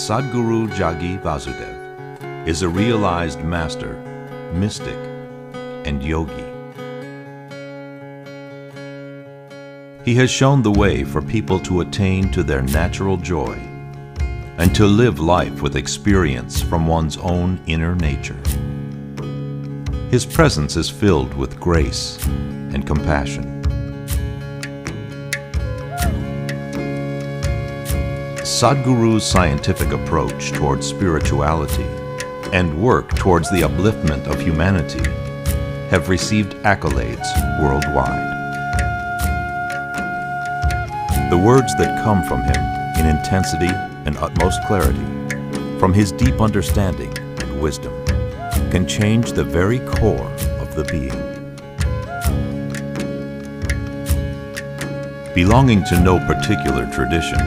Sadhguru Jagi Vasudev is a realized master, mystic, and yogi. He has shown the way for people to attain to their natural joy and to live life with experience from one's own inner nature. His presence is filled with grace and compassion. Sadhguru's scientific approach towards spirituality and work towards the upliftment of humanity have received accolades worldwide. The words that come from him in intensity and utmost clarity, from his deep understanding and wisdom, can change the very core of the being. Belonging to no particular tradition,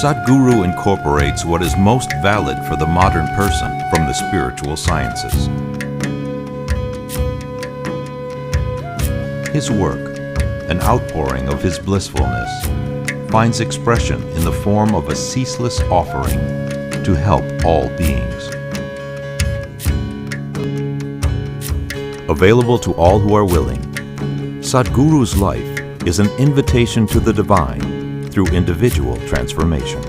Sadhguru incorporates what is most valid for the modern person from the spiritual sciences. His work, an outpouring of his blissfulness, finds expression in the form of a ceaseless offering to help all beings. Available to all who are willing, Sadhguru's life is an invitation to the divine through individual transformation.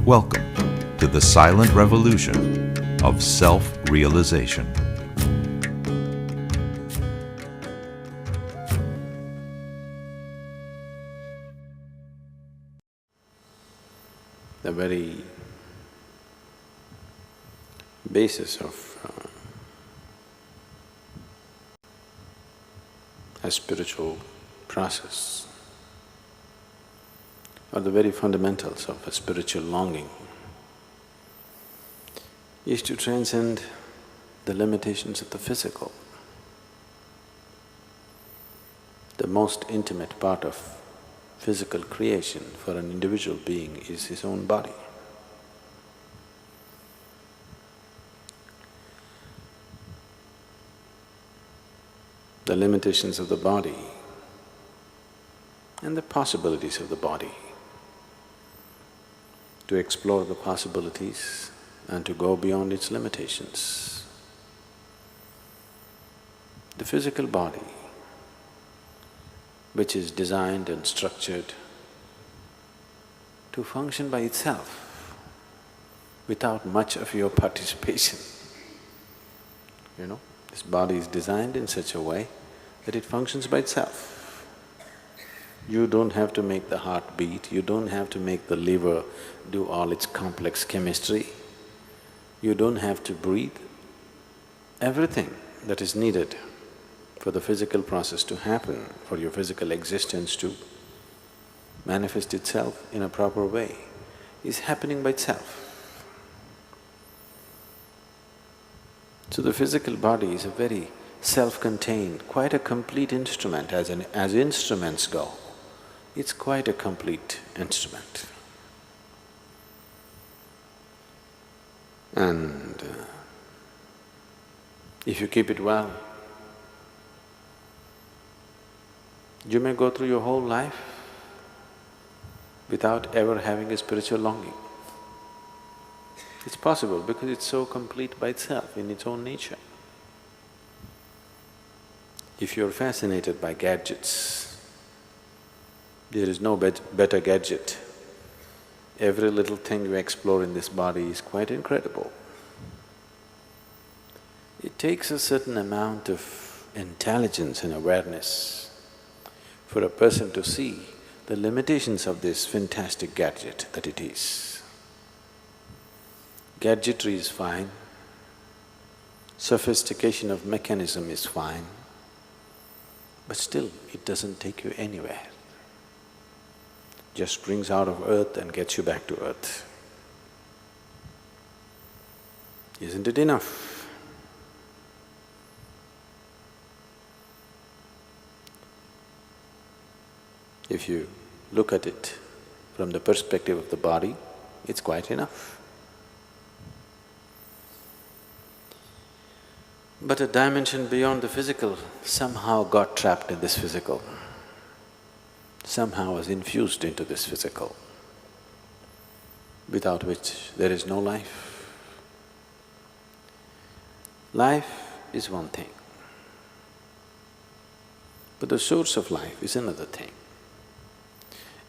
Welcome to the silent revolution of self-realization. The very basis of a spiritual process, or the very fundamentals of a spiritual longing, is to transcend the limitations of the physical. The most intimate part of physical creation for an individual being is his own body. The limitations of the body and the possibilities of the body, to explore the possibilities and to go beyond its limitations. The physical body, which is designed and structured to function by itself without much of your participation. You know, this body is designed in such a way that it functions by itself. You don't have to make the heart beat, you don't have to make the liver do all its complex chemistry, you don't have to breathe. Everything that is needed for the physical process to happen, for your physical existence to manifest itself in a proper way, is happening by itself. So the physical body is a very self-contained, quite a complete instrument as instruments go. It's quite a complete instrument. And if you keep it well, you may go through your whole life without ever having a spiritual longing. It's possible because it's so complete by itself, in its own nature. If you're fascinated by gadgets, there is no better gadget. Every little thing you explore in this body is quite incredible. It takes a certain amount of intelligence and awareness for a person to see the limitations of this fantastic gadget that it is. Gadgetry is fine, sophistication of mechanism is fine, but still it doesn't take you anywhere. Just brings out of earth and gets you back to earth. Isn't it enough? If you look at it from the perspective of the body, it's quite enough. But a dimension beyond the physical somehow got trapped in this physical. somehow is infused into this physical, without which there is no life. Life is one thing, but the source of life is another thing.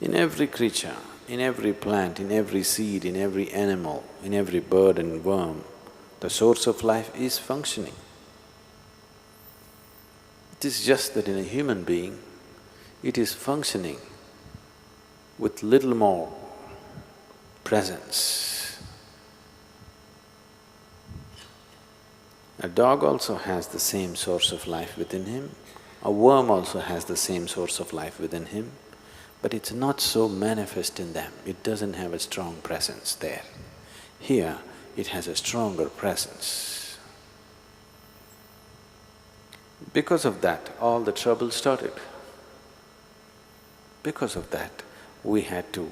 In every creature, in every plant, in every seed, in every animal, in every bird and worm, the source of life is functioning. It is just that in a human being, it is functioning with little more presence. A dog also has the same source of life within him, a worm also has the same source of life within him, but it's not so manifest in them, it doesn't have a strong presence there. Here, it has a stronger presence. Because of that, all the trouble started. Because of that, we had to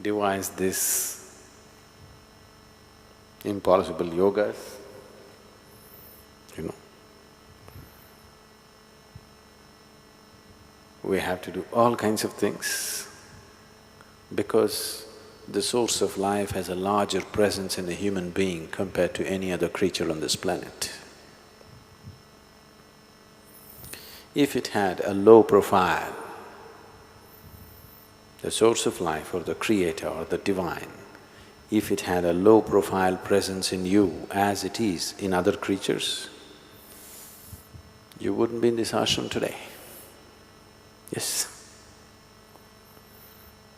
devise this impossible yogas, you know. We have to do all kinds of things because the source of life has a larger presence in a human being compared to any other creature on this planet. If it had a low profile, the source of life or the creator or the divine, if it had a low profile presence in you as it is in other creatures, you wouldn't be in this ashram today. Yes.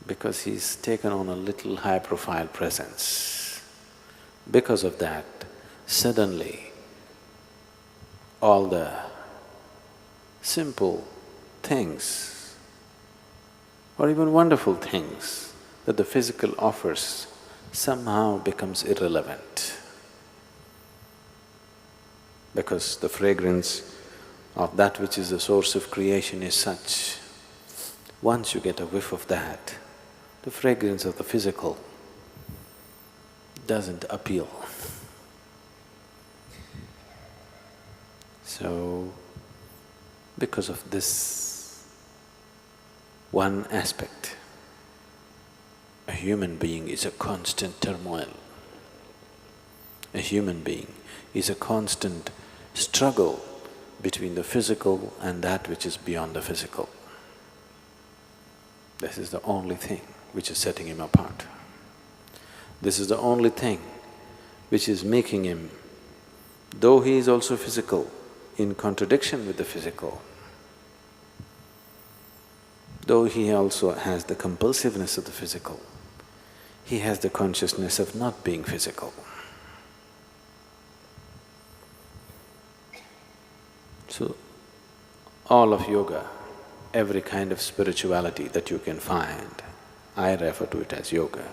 Because he's taken on a little high profile presence. Because of that, suddenly all the simple things or even wonderful things that the physical offers somehow becomes irrelevant. Because the fragrance of that which is the source of creation is such, once you get a whiff of that, the fragrance of the physical doesn't appeal. So, because of this one aspect, a human being is a constant turmoil. A human being is a constant struggle between the physical and that which is beyond the physical. This is the only thing which is setting him apart. This is the only thing which is making him, though he is also physical, in contradiction with the physical, though he also has the compulsiveness of the physical, he has the consciousness of not being physical. So, all of yoga, every kind of spirituality that you can find, I refer to it as yoga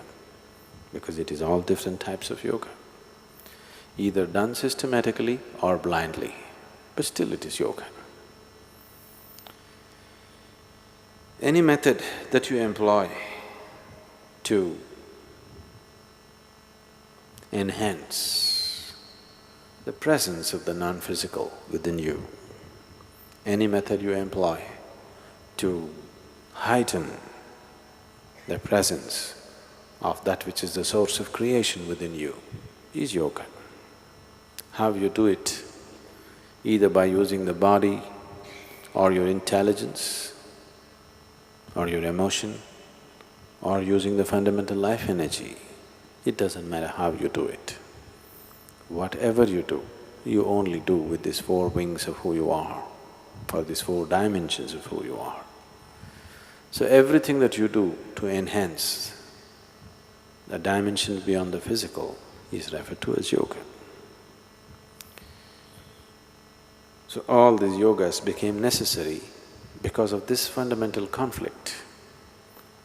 because it is all different types of yoga, either done systematically or blindly, but still it is yoga. Any method that you employ to enhance the presence of the non-physical within you, any method you employ to heighten the presence of that which is the source of creation within you is yoga. How you do it, either by using the body or your intelligence or your emotion or using the fundamental life energy, it doesn't matter how you do it. Whatever you do, you only do with these four wings of who you are, or these four dimensions of who you are. So everything that you do to enhance the dimensions beyond the physical is referred to as yoga. So all these yogas became necessary because of this fundamental conflict,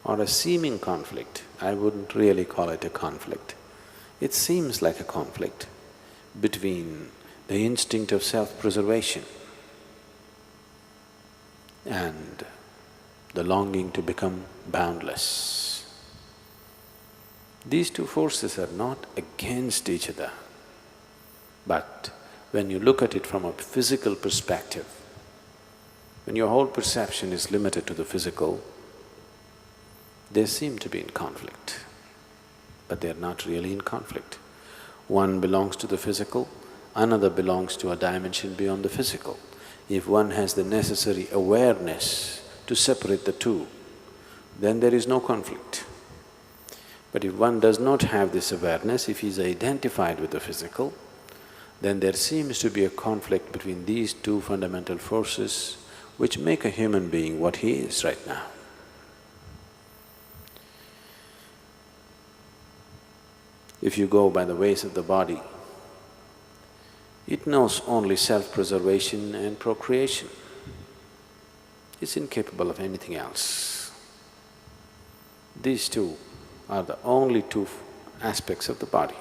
or a seeming conflict. I wouldn't really call it a conflict. It seems like a conflict between the instinct of self-preservation and the longing to become boundless. These two forces are not against each other, but when you look at it from a physical perspective, When your whole perception is limited to the physical, they seem to be in conflict, but they're not really in conflict. One belongs to the physical, another belongs to a dimension beyond the physical. If one has the necessary awareness to separate the two, then there is no conflict. But if one does not have this awareness, if he is identified with the physical, then there seems to be a conflict between these two fundamental forces which make a human being what he is right now. If you go by the ways of the body, it knows only self-preservation and procreation. It's incapable of anything else. These two are the only two aspects of the body.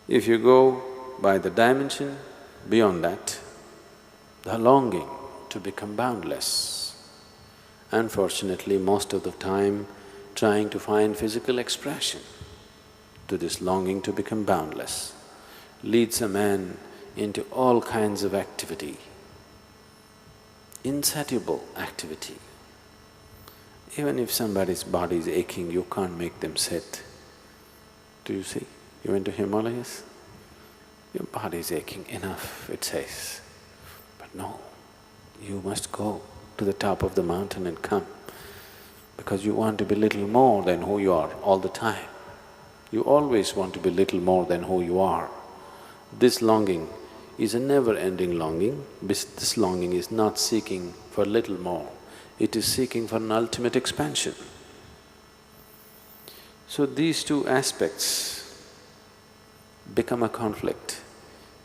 If you go by the dimension beyond that, the longing to become boundless, unfortunately most of the time trying to find physical expression to this longing to become boundless, leads a man into all kinds of activity, insatiable activity. Even if somebody's body is aching, you can't make them sit. Do you see? You went to Himalayas? Your body is aching enough, it says. But no, you must go to the top of the mountain and come, because you want to be little more than who you are all the time. You always want to be little more than who you are. This longing is a never-ending longing. This longing is not seeking for little more, it is seeking for an ultimate expansion. So these two aspects become a conflict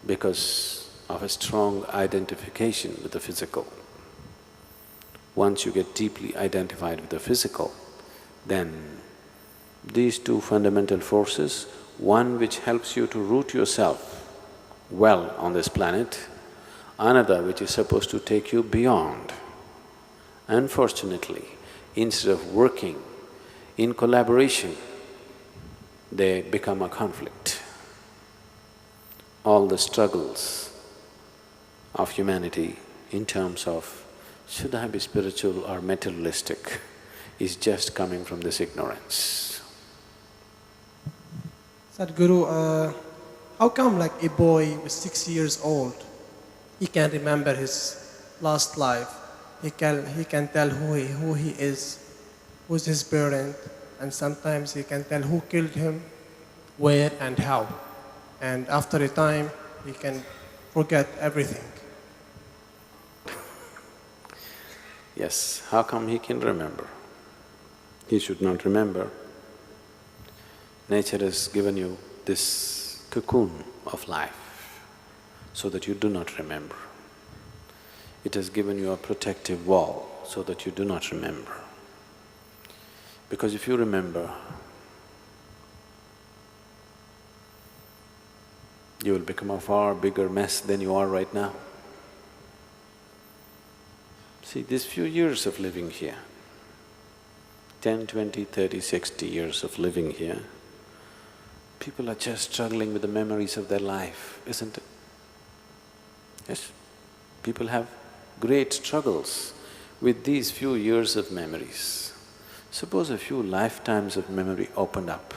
because of a strong identification with the physical. Once you get deeply identified with the physical, then these two fundamental forces, one which helps you to root yourself well on this planet, another which is supposed to take you beyond. Unfortunately, instead of working in collaboration, they become a conflict. All the struggles of humanity in terms of should I be spiritual or materialistic is just coming from this ignorance. Sadhguru, how come like a boy who's 6 years old, he can remember his last life, he can tell who he is, who's his parent, and sometimes he can tell who killed him, where and how. And after a time, he can forget everything. Yes, how come he can remember? He should not remember. Nature has given you this cocoon of life so that you do not remember. It has given you a protective wall so that you do not remember. Because if you remember, you will become a far bigger mess than you are right now. See, these few years of living here, 10, 20, 30, 60 years of living here, people are just struggling with the memories of their life, isn't it? Yes, people have great struggles with these few years of memories. Suppose a few lifetimes of memory opened up,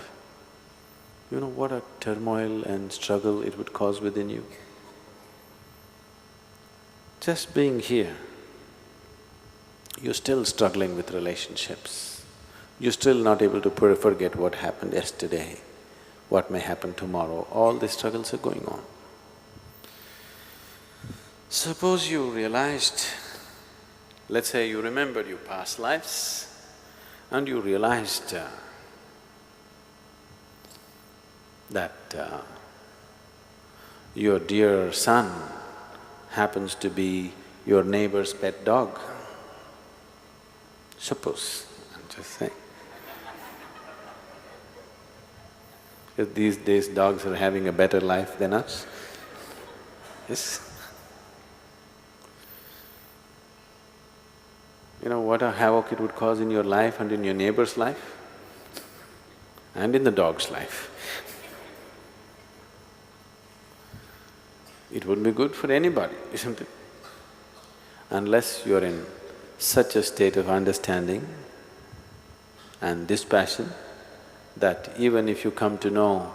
you know what a turmoil and struggle it would cause within you? Just being here, you're still struggling with relationships. You're still not able to forget what happened yesterday, what may happen tomorrow, all these struggles are going on. Suppose you realized, let's say you remembered your past lives and you realized that your dear son happens to be your neighbor's pet dog. Suppose, I'm just saying. Because these days dogs are having a better life than us. Yes? You know what a havoc it would cause in your life and in your neighbor's life and in the dog's life. It wouldn't be good for anybody, isn't it? Unless you're in such a state of understanding and dispassion that even if you come to know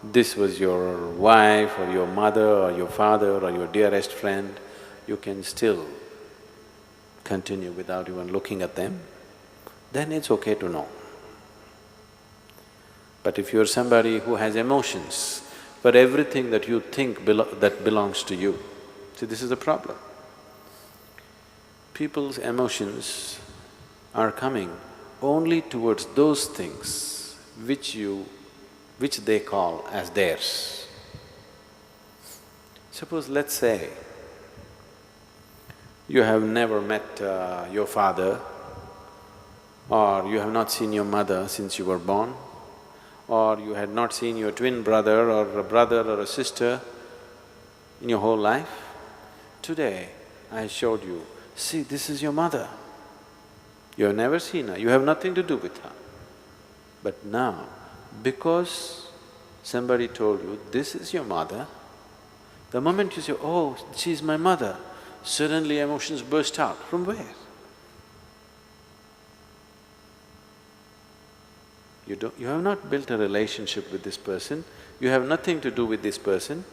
this was your wife or your mother or your father or your dearest friend, you can still continue without even looking at them, then it's okay to know. But if you're somebody who has emotions for everything that you think that belongs to you, see, this is the problem. People's emotions are coming only towards those things which they call as theirs. Suppose, let's say, you have never met your father, or you have not seen your mother since you were born, or you had not seen your twin brother or a sister in your whole life. Today, I showed you, see, this is your mother. You have never seen her, you have nothing to do with her. But now, because somebody told you, this is your mother, the moment you say, oh, she's my mother, suddenly emotions burst out. From where? You have not built a relationship with this person, you have nothing to do with this person,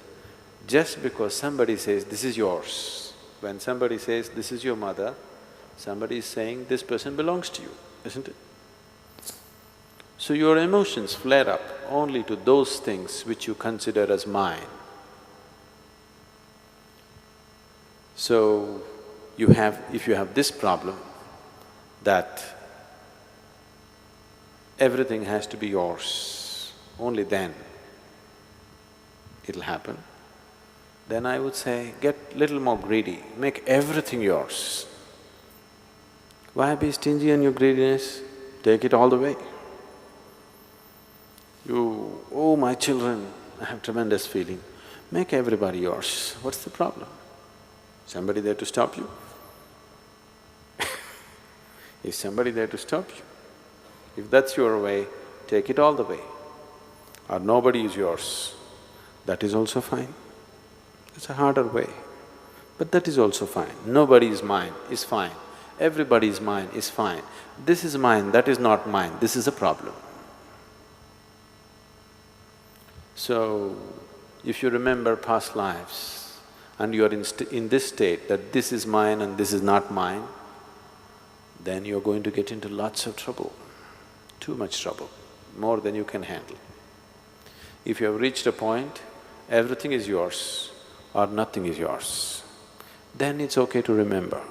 just because somebody says, this is yours. When somebody says, this is your mother, somebody is saying, this person belongs to you, isn't it? So your emotions flare up only to those things which you consider as mine. So if you have this problem that everything has to be yours, only then it'll happen, then I would say, get little more greedy, make everything yours. Why be stingy on your greediness? Take it all the way. You, oh my children, I have tremendous feeling, make everybody yours. What's the problem? Somebody there to stop you? Is somebody there to stop you? If that's your way, take it all the way. Or nobody is yours, that is also fine. It's a harder way, but that is also fine. Nobody is mine is fine, everybody is mine is fine. This is mine, that is not mine, this is a problem. So, if you remember past lives and you are in this state that this is mine and this is not mine, then you're going to get into lots of trouble, too much trouble, more than you can handle. If you have reached a point, everything is yours or nothing is yours, then it's okay to remember,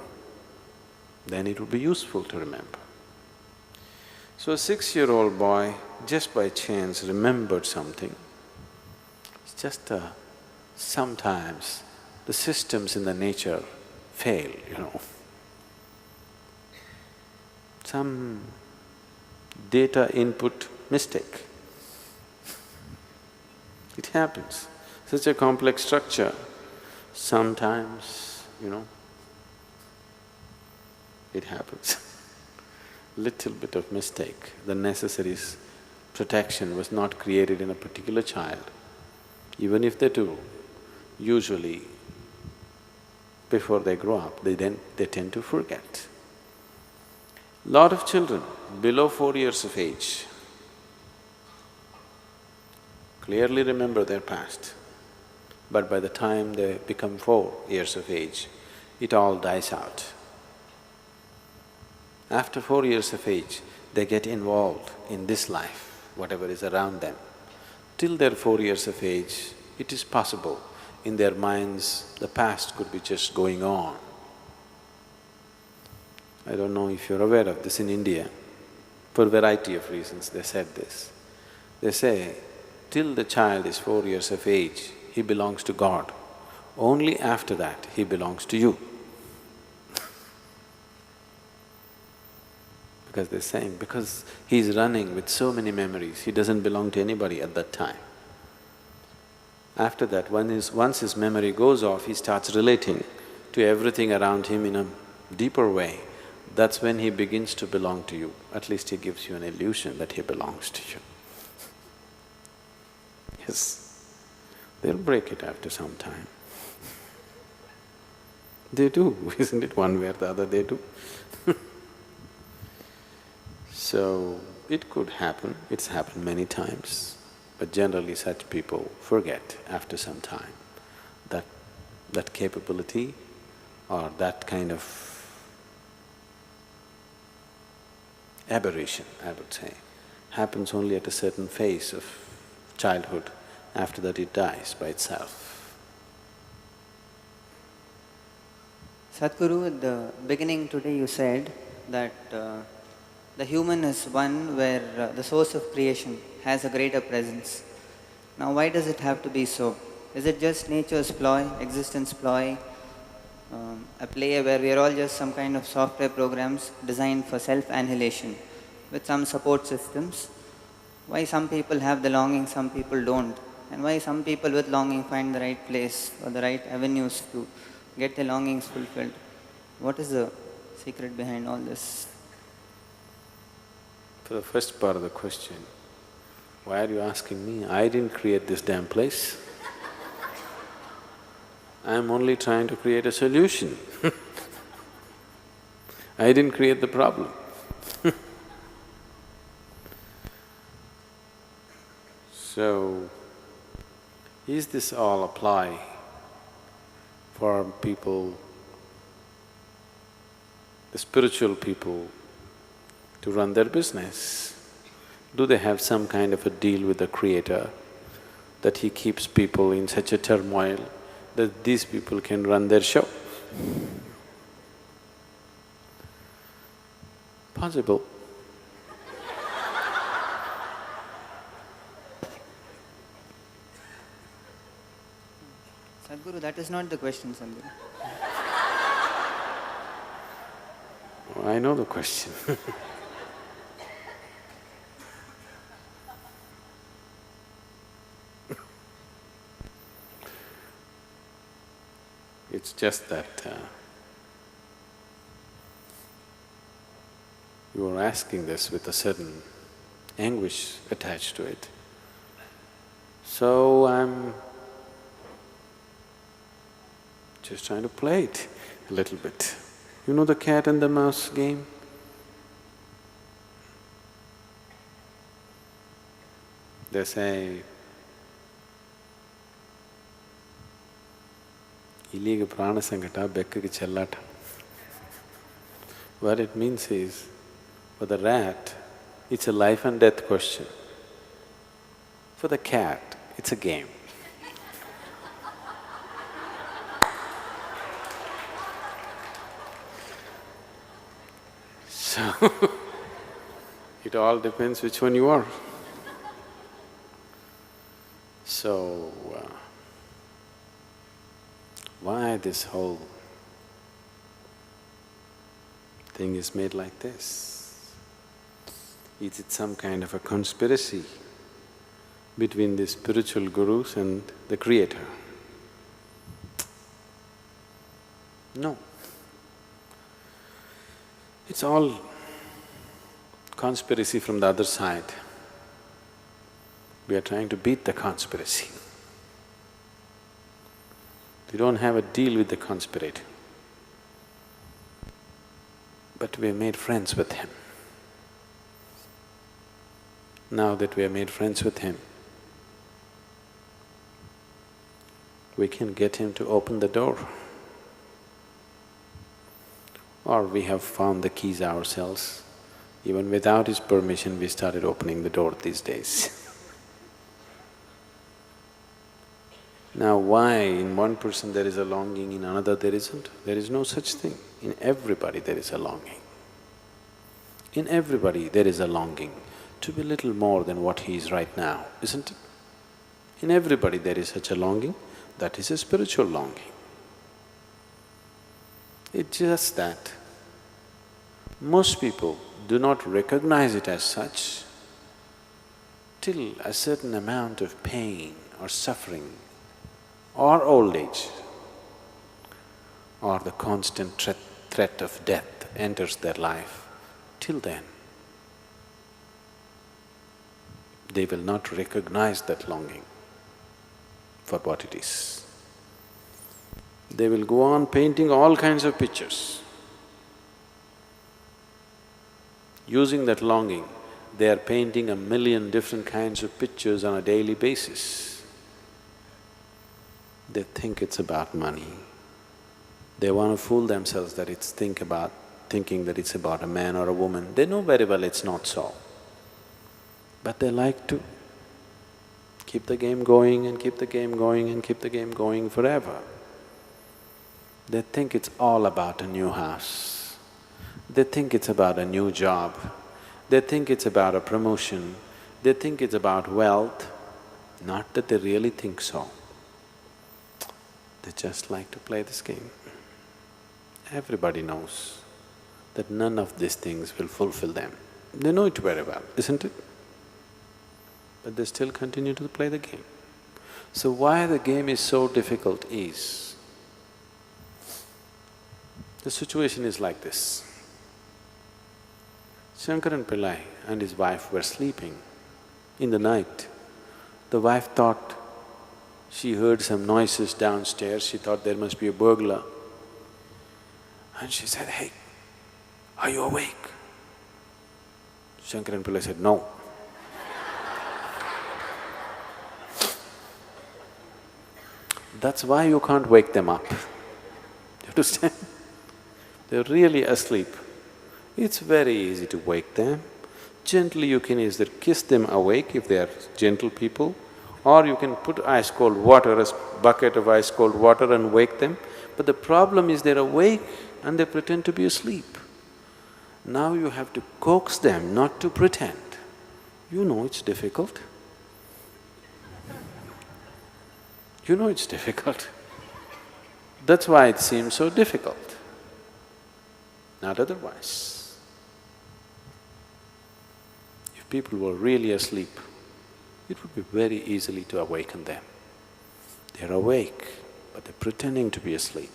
then it will be useful to remember. So a 6-year-old boy, just by chance, remembered something. It's just sometimes the systems in the nature fail, you know. Some data input mistake. It happens. Such a complex structure, sometimes, you know, it happens. Little bit of mistake, the necessary protection was not created in a particular child. Even if they do, usually before they grow up, they tend to forget. Lot of children below 4 years of age clearly remember their past, but by the time they become 4 years of age, it all dies out. After 4 years of age, they get involved in this life, whatever is around them. Till they're 4 years of age, it is possible in their minds the past could be just going on. I don't know if you're aware of this in India, for a variety of reasons they said this. They say, till the child is 4 years of age, he belongs to God. Only after that, he belongs to you. Because they're saying, because he's running with so many memories, he doesn't belong to anybody at that time. After that, once his memory goes off, he starts relating to everything around him in a deeper way. That's when he begins to belong to you. At least he gives you an illusion that he belongs to you. Yes, they'll break it after some time. They do, isn't it? One way or the other they do. So, it could happen, it's happened many times, but generally such people forget after some time that capability or that kind of aberration, I would say, happens only at a certain phase of childhood. After that it dies by itself. Sadhguru, at the beginning today you said that the human is one where the source of creation has a greater presence. Now why does it have to be so? Is it just nature's ploy, existence ploy, a play where we are all just some kind of software programs designed for self-annihilation with some support systems? Why some people have the longing, some people don't? And why some people with longing find the right place or the right avenues to get their longings fulfilled? What is the secret behind all this? For the first part of the question, why are you asking me? I didn't create this damn place. I'm only trying to create a solution. I didn't create the problem. So, is this all apply for people, the spiritual people, to run their business? Do they have some kind of a deal with the Creator that He keeps people in such a turmoil that these people can run their show? Possible. Sadhguru, that is not the question, Sadhguru. Oh, I know the question. It's just that you are asking this with a certain anguish attached to it. So I'm just trying to play it a little bit. You know the cat and the mouse game? They say, Iliga prana sangata, bekkukku chellata. What it means is, for the rat, it's a life and death question. For the cat, it's a game. So, it all depends which one you are. So, why this whole thing is made like this? Is it some kind of a conspiracy between the spiritual gurus and the Creator? No. It's all conspiracy from the other side. We are trying to beat the conspiracy. We don't have a deal with the conspirator, but we have made friends with him. Now that we have made friends with him, we can get him to open the door. Or we have found the keys ourselves. Even without his permission, we started opening the door these days. Now why in one person there is a longing, in another there isn't? There is no such thing. In everybody there is a longing. In everybody there is a longing to be little more than what he is right now, isn't it? In everybody there is such a longing, that is a spiritual longing. It's just that most people do not recognize it as such till a certain amount of pain or suffering or old age or the constant threat of death enters their life. Till then, they will not recognize that longing for what it is. They will go on painting all kinds of pictures. Using that longing, they are painting 1,000,000 different kinds of pictures on a daily basis. They think it's about money. They want to fool themselves that it's thinking that it's about a man or a woman. They know very well it's not so. But they like to keep the game going and keep the game going and keep the game going forever. They think it's all about a new house. They think it's about a new job. They think it's about a promotion. They think it's about wealth. Not that they really think so. They just like to play this game. Everybody knows that none of these things will fulfill them. They know it very well, isn't it? But they still continue to play the game. So why the game is so difficult is, the situation is like this. Shankaran Pillai and his wife were sleeping. In the night, the wife thought she heard some noises downstairs, she thought there must be a burglar. And she said, "Hey, are you awake?" Shankaran Pillai said, "No." That's why you can't wake them up. You understand? They're really asleep. It's very easy to wake them. Gently you can either kiss them awake if they are gentle people, or you can put ice-cold water, a bucket of ice-cold water and wake them. But the problem is they're awake and they pretend to be asleep. Now you have to coax them not to pretend. You know it's difficult. You know it's difficult. That's why it seems so difficult, not otherwise. If people were really asleep, it would be very easily to awaken them. They're awake, but they're pretending to be asleep.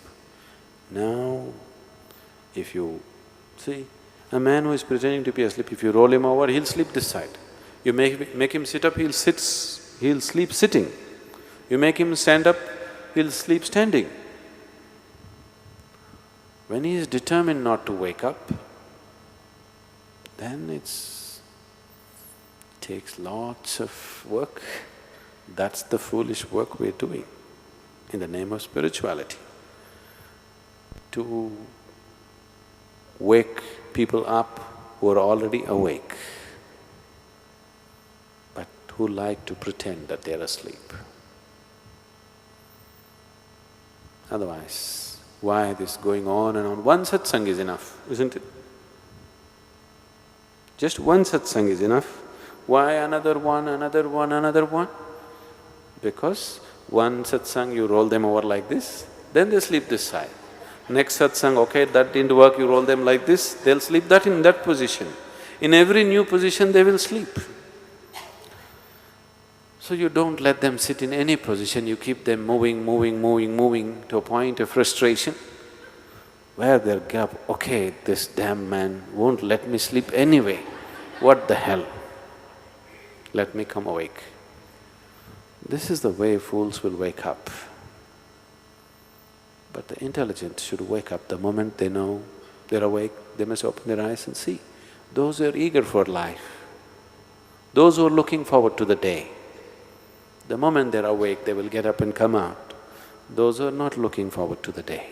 Now, if you see, a man who is pretending to be asleep, if you roll him over, he'll sleep this side. You make him sit up, he'll sleep sitting. You make him stand up, he'll sleep standing. When he is determined not to wake up, then it takes lots of work. That's the foolish work we're doing in the name of spirituality. To wake people up who are already awake, but who like to pretend that they're asleep. Otherwise, why this going on and on? One satsang is enough, isn't it? Just one satsang is enough. Why another one, another one, another one? Because one satsang you roll them over like this, then they sleep this side. Next satsang, okay, that didn't work, you roll them like this, they'll sleep that in that position. In every new position they will sleep. So you don't let them sit in any position, you keep them moving to a point of frustration where they'll get, okay, this damn man won't let me sleep anyway, what the hell? Let me come awake. This is the way fools will wake up. But the intelligent should wake up the moment they know they're awake, they must open their eyes and see. Those who are eager for life, those who are looking forward to the day, the moment they're awake, they will get up and come out. Those who are not looking forward to the day,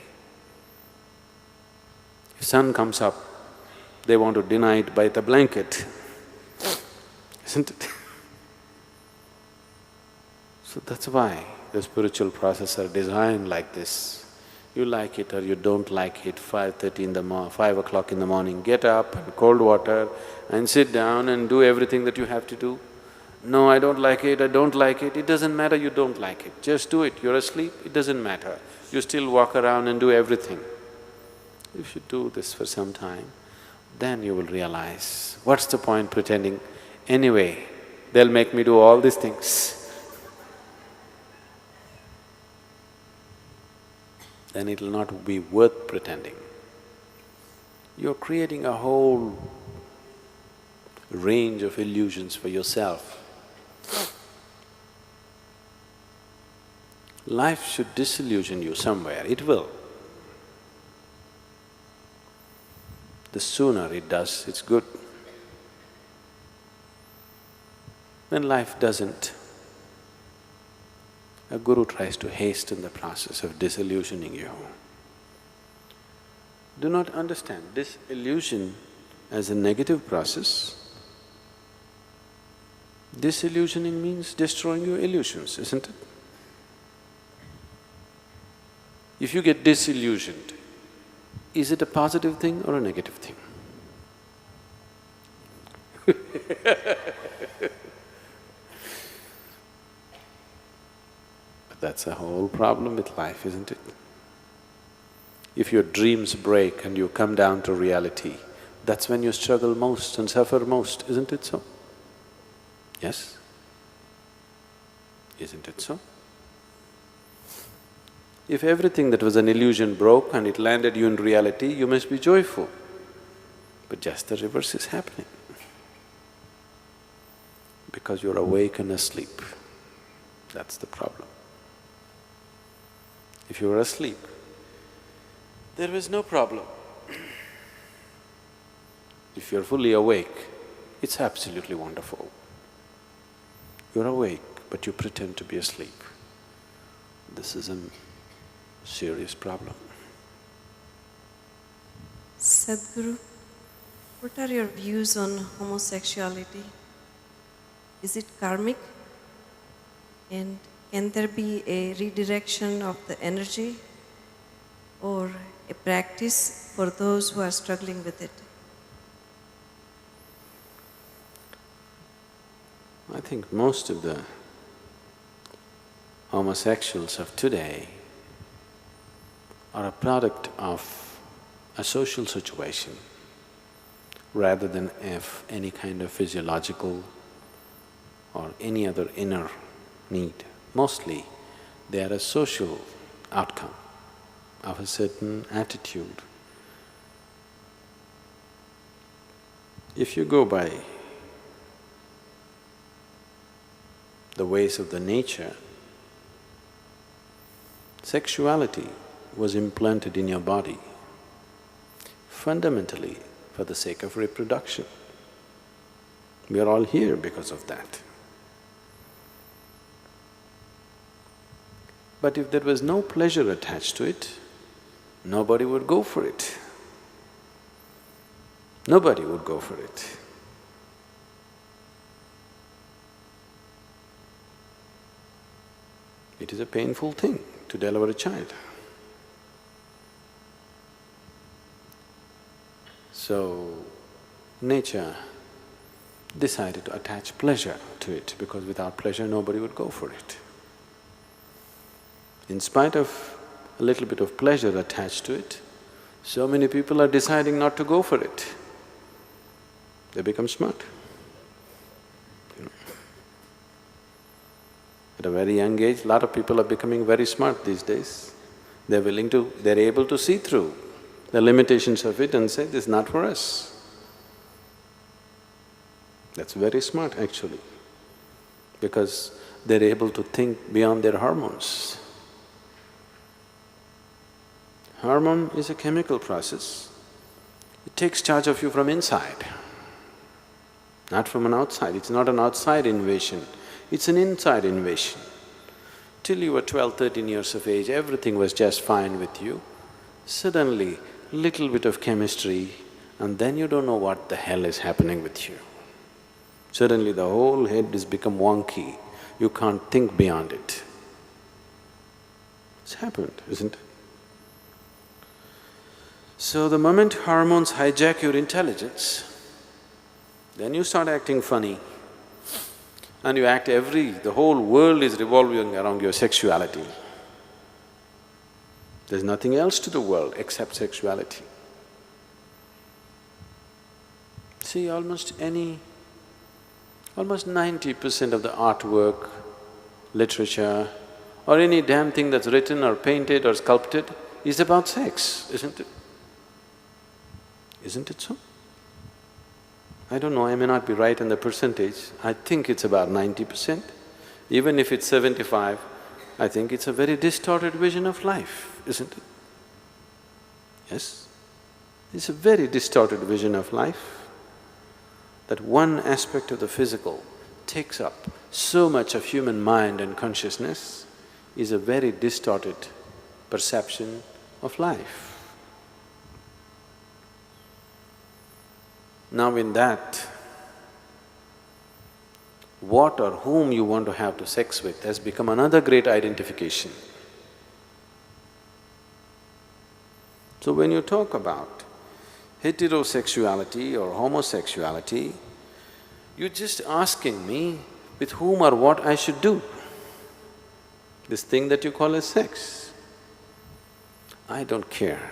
if sun comes up, they want to deny it by the blanket, isn't it? So that's why the spiritual processes are designed like this. You like it or you don't like it, 5 o'clock in the morning, get up and cold water and sit down and do everything that you have to do. No, I don't like it, I don't like it, it doesn't matter you don't like it, just do it. You're asleep, it doesn't matter. You still walk around and do everything. If you do this for some time, then you will realize, what's the point pretending? Anyway, they'll make me do all these things. Then it'll not be worth pretending. You're creating a whole range of illusions for yourself. Life should disillusion you somewhere, it will. The sooner it does, it's good. When life doesn't, a guru tries to hasten the process of disillusioning you. Do not understand disillusion as a negative process. Disillusioning means destroying your illusions, isn't it? If you get disillusioned, is it a positive thing or a negative thing? But that's a whole problem with life, isn't it? If your dreams break and you come down to reality, that's when you struggle most and suffer most, isn't it so? Yes? Isn't it so? If everything that was an illusion broke and it landed you in reality, you must be joyful. But just the reverse is happening. Because you're awake and asleep. That's the problem. If you were asleep, there was no problem. If you're fully awake, it's absolutely wonderful. You're awake, but you pretend to be asleep. This is a serious problem. Sadhguru, what are your views on homosexuality? Is it karmic? And can there be a redirection of the energy or a practice for those who are struggling with it? I think most of the homosexuals of today are a product of a social situation rather than of any kind of physiological or any other inner need. Mostly, they are a social outcome of a certain attitude. If you go by the ways of the nature, sexuality was implanted in your body fundamentally for the sake of reproduction. We are all here because of that. But if there was no pleasure attached to it, nobody would go for it. Nobody would go for it. It is a painful thing to deliver a child. So, nature decided to attach pleasure to it because without pleasure nobody would go for it. In spite of a little bit of pleasure attached to it, so many people are deciding not to go for it. They become smart. At a very young age, lot of people are becoming very smart these days. They're able to see through the limitations of it and say, this is not for us. That's very smart actually, because they're able to think beyond their hormones. Hormone is a chemical process. It takes charge of you from inside, not from an outside. It's not an outside invasion, it's an inside invasion. Till you were 12, 13 years of age, everything was just fine with you. Suddenly, little bit of chemistry and then you don't know what the hell is happening with you. Suddenly the whole head has become wonky, you can't think beyond it. It's happened, isn't it? So the moment hormones hijack your intelligence, then you start acting funny and you act the whole world is revolving around your sexuality. There's nothing else to the world except sexuality. See, almost 90% of the artwork, literature, or any damn thing that's written or painted or sculpted is about sex, isn't it? Isn't it so? I don't know, I may not be right in the percentage, I think it's about 90%. Even if it's 75, I think it's a very distorted vision of life, isn't it? Yes? It's a very distorted vision of life, that one aspect of the physical takes up so much of human mind and consciousness is a very distorted perception of life. Now in that, what or whom you want to have to sex with has become another great identification. So when you talk about heterosexuality or homosexuality, you're just asking me with whom or what I should do. This thing that you call as sex, I don't care.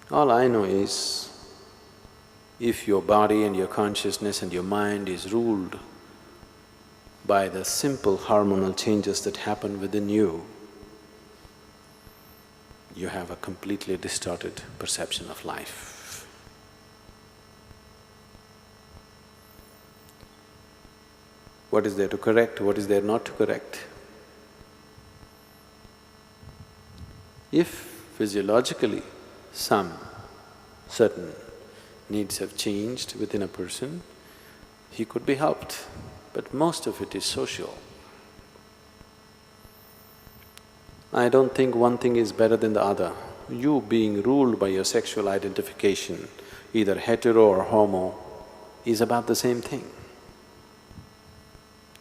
All I know is, if your body and your consciousness and your mind is ruled by the simple hormonal changes that happen within you, you have a completely distorted perception of life. What is there to correct? What is there not to correct? If physiologically some certain needs have changed within a person, he could be helped, but most of it is social. I don't think one thing is better than the other. You being ruled by your sexual identification, either hetero or homo, is about the same thing.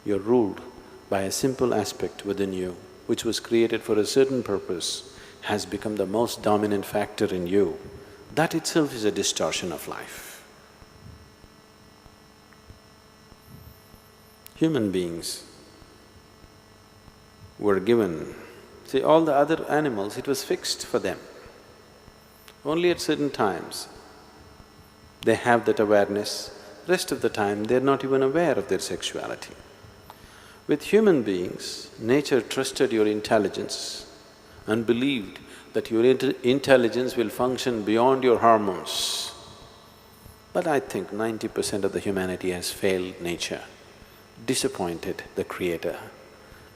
You're ruled by a simple aspect within you, which was created for a certain purpose, has become the most dominant factor in you. That itself is a distortion of life. Human beings were given… See, all the other animals, it was fixed for them. Only at certain times they have that awareness, rest of the time they're not even aware of their sexuality. With human beings, nature trusted your intelligence and believed that your intelligence will function beyond your hormones. But I think 90% of the humanity has failed nature, disappointed the Creator,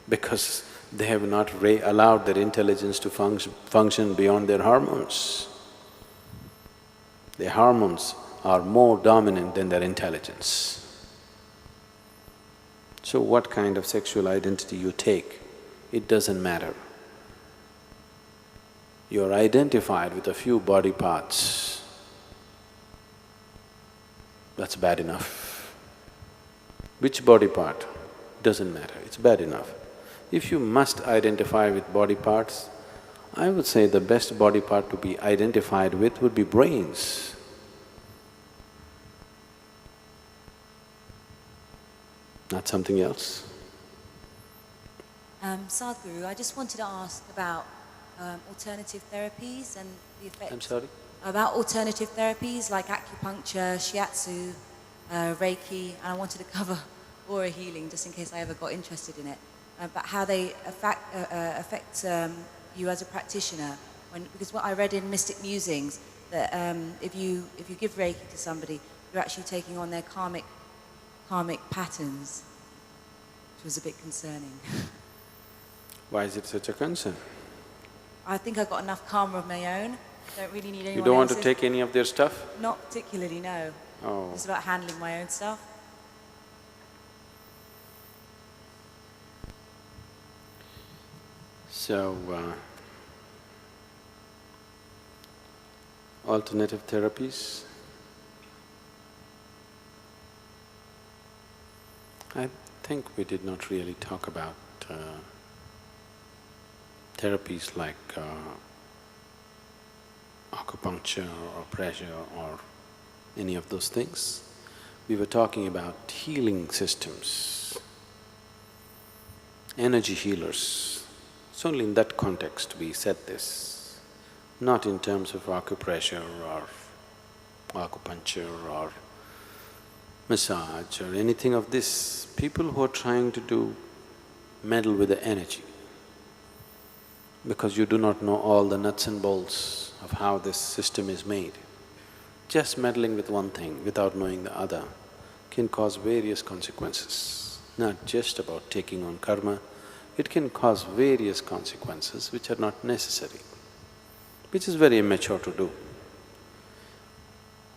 because they have not allowed their intelligence to function beyond their hormones. Their hormones are more dominant than their intelligence. So what kind of sexual identity you take, it doesn't matter. You're identified with a few body parts, that's bad enough. Which body part? Doesn't matter, it's bad enough. If you must identify with body parts, I would say the best body part to be identified with would be brains. Not something else. Sadhguru, I just wanted to ask about alternative therapies and the effects… I'm sorry? About alternative therapies like acupuncture, shiatsu, Reiki, and I wanted to cover aura healing just in case I ever got interested in it. But how they affect you as a practitioner. Because what I read in Mystic Musings, that if you give Reiki to somebody, you're actually taking on their karmic patterns, which was a bit concerning. Why is it such a concern? I think I've got enough karma of my own. Don't really need anyone You don't want to else's. take any of their stuff? Not particularly, no. Oh. It's about handling my own stuff. So, alternative therapies. I think we did not really talk about therapies like acupuncture or pressure or any of those things. We were talking about healing systems, energy healers. It's only in that context we said this, not in terms of acupressure or acupuncture or massage or anything of this. People who are trying to meddle with the energy, because you do not know all the nuts and bolts of how this system is made. Just meddling with one thing without knowing the other can cause various consequences, not just about taking on karma, it can cause various consequences which are not necessary, which is very immature to do.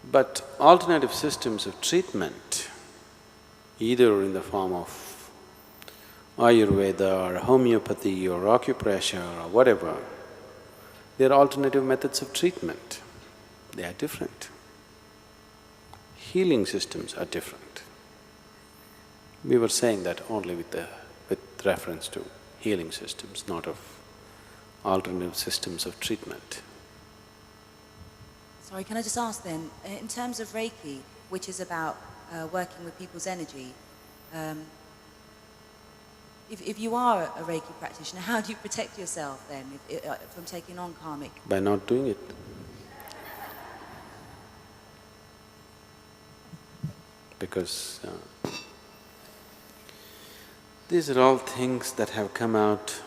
But alternative systems of treatment, either in the form of Ayurveda or homeopathy or acupressure or whatever, they are alternative methods of treatment. They are different. Healing systems are different. We were saying that only with reference to healing systems, not of alternative systems of treatment. Sorry, can I just ask then, in terms of Reiki, which is about working with people's energy, if you are a Reiki practitioner, how do you protect yourself then from taking on karmic? By not doing it. Because these are all things that have come out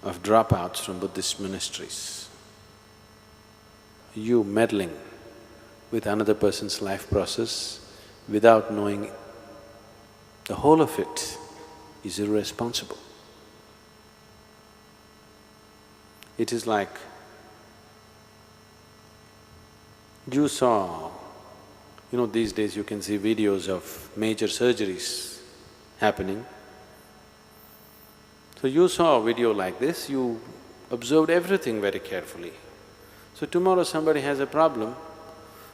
of dropouts from Buddhist monasteries. You meddling with another person's life process without knowing the whole of it is irresponsible. It is like you saw, these days you can see videos of major surgeries happening. So you saw a video like this, you observed everything very carefully. So tomorrow somebody has a problem,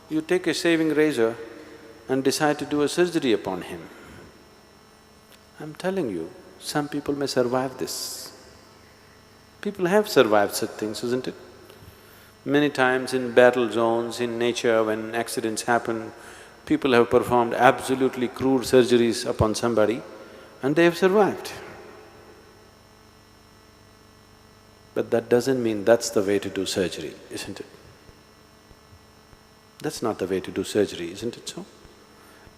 you take a shaving razor and decide to do a surgery upon him. I'm telling you, some people may survive this. People have survived such things, isn't it? Many times in battle zones, in nature, when accidents happen, people have performed absolutely crude surgeries upon somebody and they have survived. But that doesn't mean that's the way to do surgery, isn't it? That's not the way to do surgery, isn't it so?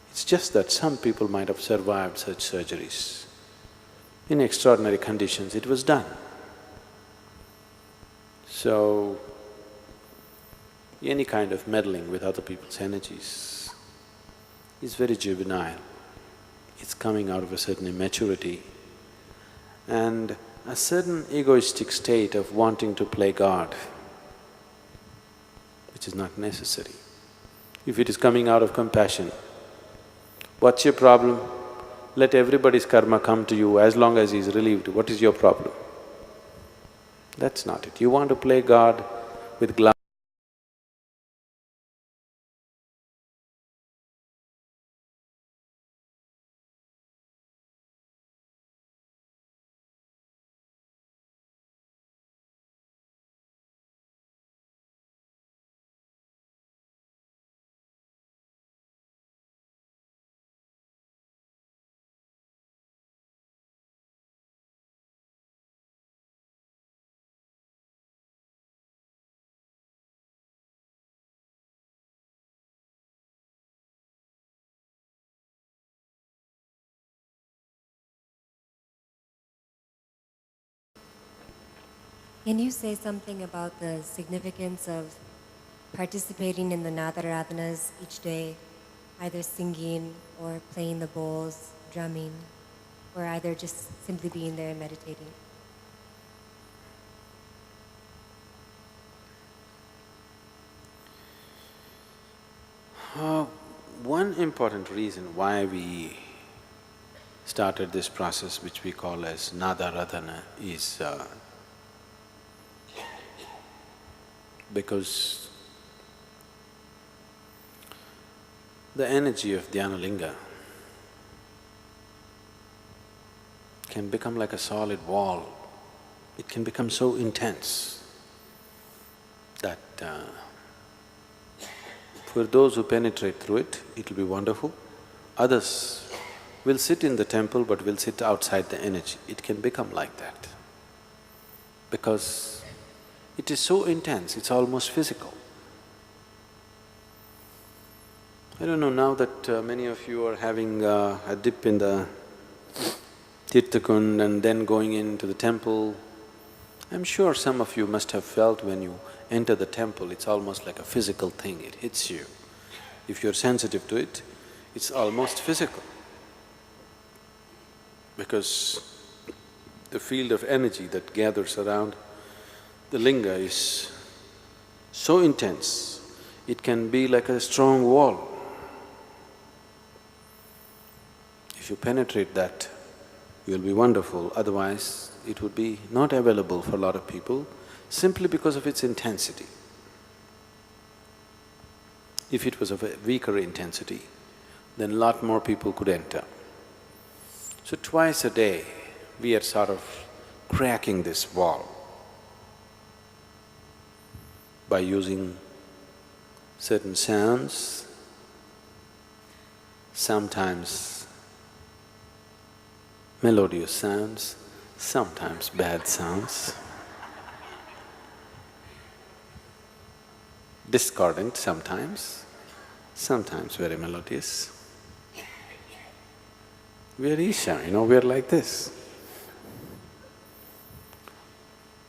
It's just that some people might have survived such surgeries. In extraordinary conditions, it was done. So, any kind of meddling with other people's energies is very juvenile. It's coming out of a certain immaturity and a certain egoistic state of wanting to play God, which is not necessary. If it is coming out of compassion, what's your problem? Let everybody's karma come to you as long as he's relieved. What is your problem? That's not it. You want to play God with glass. Can you say something about the significance of participating in the Nadaradhanas each day, either singing or playing the bowls, drumming, or either just simply being there and meditating? One important reason why we started this process, which we call as Nadaradhana, is because the energy of Dhyanalinga can become like a solid wall. It can become so intense that for those who penetrate through it, it'll be wonderful. Others will sit in the temple but will sit outside the energy. It can become like that because it is so intense, it's almost physical. I don't know, now that many of you are having a dip in the Tirthakund and then going into the temple, I'm sure some of you must have felt when you enter the temple, it's almost like a physical thing, it hits you. If you're sensitive to it, it's almost physical. Because the field of energy that gathers around the linga is so intense, it can be like a strong wall. If you penetrate that, you'll be wonderful, otherwise it would be not available for a lot of people simply because of its intensity. If it was of a weaker intensity, then a lot more people could enter. So twice a day, we are sort of cracking this wall by using certain sounds, sometimes melodious sounds, sometimes bad sounds, discordant sometimes very melodious. We are Isha, we are like this.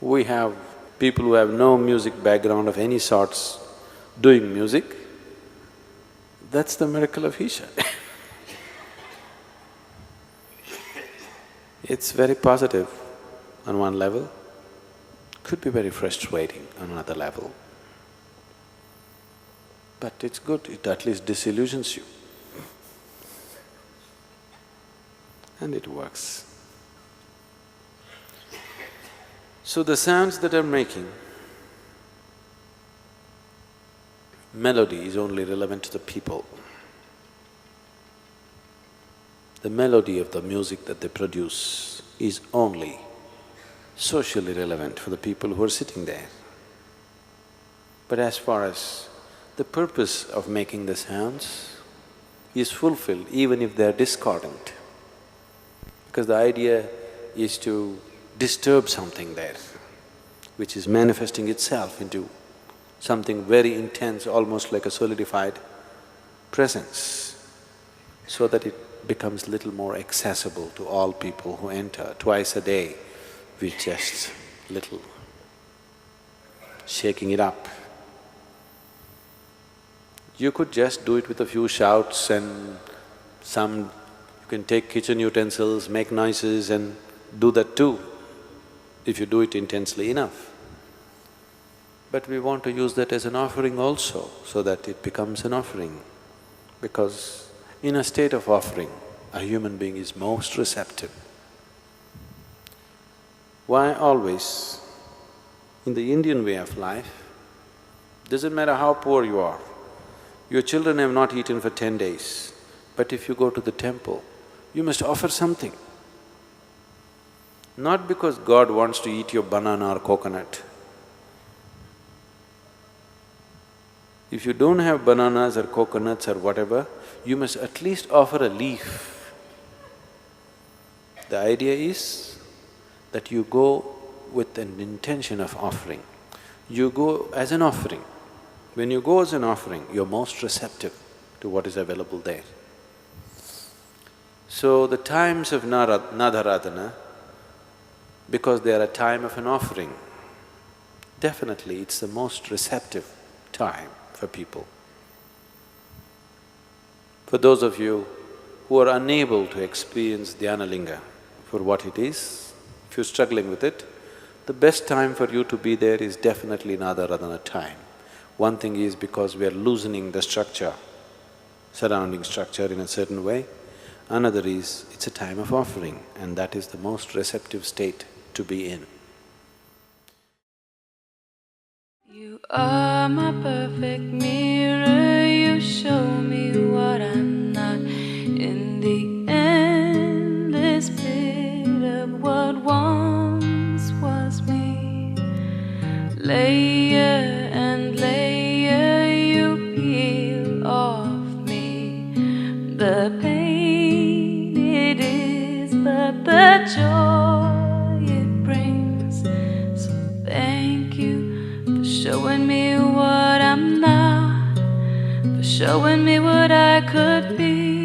We have people who have no music background of any sorts doing music. That's the miracle of Isha. It's very positive on one level, could be very frustrating on another level. But it's good, it at least disillusions you. And it works. So the sounds that I'm making, melody is only relevant to the people. The melody of the music that they produce is only socially relevant for the people who are sitting there. But as far as the purpose of making the sounds is fulfilled even if they are discordant, because the idea is to disturb something there, which is manifesting itself into something very intense, almost like a solidified presence, so that it becomes little more accessible to all people who enter. Twice a day, we just little shaking it up. You could just do it with a few shouts and you can take kitchen utensils, make noises and do that too, if you do it intensely enough. But we want to use that as an offering also, so that it becomes an offering. Because in a state of offering, a human being is most receptive. Why always? In the Indian way of life, doesn't matter how poor you are, your children have not eaten for 10 days, but if you go to the temple, you must offer something. Not because God wants to eat your banana or coconut. If you don't have bananas or coconuts or whatever, you must at least offer a leaf. The idea is that you go with an intention of offering. You go as an offering. When you go as an offering, you're most receptive to what is available there. So the times of Nadaradhana, because they are a time of an offering, definitely it's the most receptive time for people. For those of you who are unable to experience Dhyanalinga for what it is, if you're struggling with it, the best time for you to be there is definitely Nadaradhana time. One thing is because we are loosening the structure, surrounding structure in a certain way. Another is, it's a time of offering, and that is the most receptive state to be in. You are my perfect mirror, you show me what I'm not. In the endless pit of what once was me, layer and layer you peel off me. The pain it is, but the joy it brings. So thank you for showing me what I'm not, for showing me what I could be.